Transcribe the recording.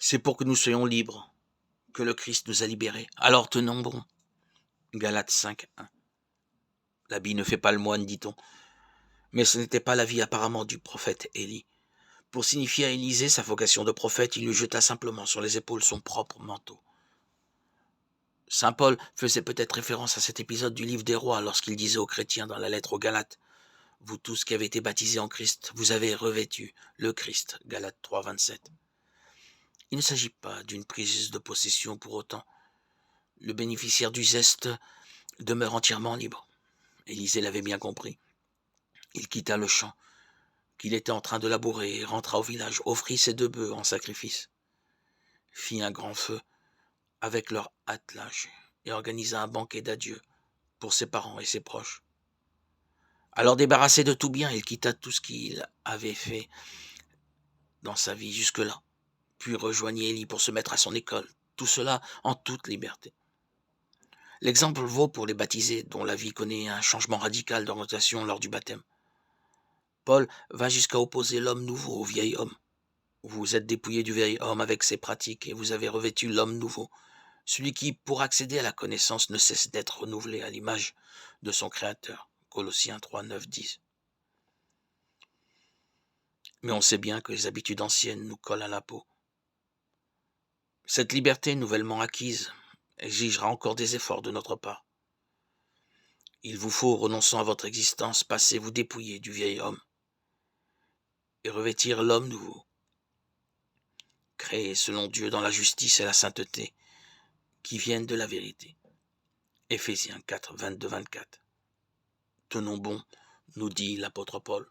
C'est pour que nous soyons libres, que le Christ nous a libérés. Alors tenons bon. Galates 5:1. L'habit ne fait pas le moine, dit-on. Mais ce n'était pas l'avis apparemment du prophète Élie. Pour signifier à Élisée sa vocation de prophète, il lui jeta simplement sur les épaules son propre manteau. Saint Paul faisait peut-être référence à cet épisode du livre des Rois lorsqu'il disait aux chrétiens dans la lettre aux Galates: « Vous tous qui avez été baptisés en Christ, vous avez revêtu le Christ. » Galates 3:27. Il ne s'agit pas d'une prise de possession pour autant. Le bénéficiaire du zeste demeure entièrement libre. Élisée l'avait bien compris. Il quitta le champ qu'il était en train de labourer et rentra au village, offrit ses 2 bœufs en sacrifice, fit un grand feu avec leur attelage et organisa un banquet d'adieu pour ses parents et ses proches. Alors débarrassé de tout bien, il quitta tout ce qu'il avait fait dans sa vie jusque-là, puis rejoignit Élie pour se mettre à son école, tout cela en toute liberté. L'exemple vaut pour les baptisés dont la vie connaît un changement radical d'orientation lors du baptême. Paul va jusqu'à opposer l'homme nouveau au vieil homme. Vous êtes dépouillé du vieil homme avec ses pratiques et vous avez revêtu l'homme nouveau, celui qui, pour accéder à la connaissance, ne cesse d'être renouvelé à l'image de son Créateur. Colossiens 3, 9, 10. Mais on sait bien que les habitudes anciennes nous collent à la peau. Cette liberté nouvellement acquise exigera encore des efforts de notre part. Il vous faut, renonçant à votre existence passée, vous dépouiller du vieil homme et revêtir l'homme nouveau, créé selon Dieu dans la justice et la sainteté, qui viennent de la vérité. Éphésiens 4, 22-24. Tenons bon, nous dit l'apôtre Paul.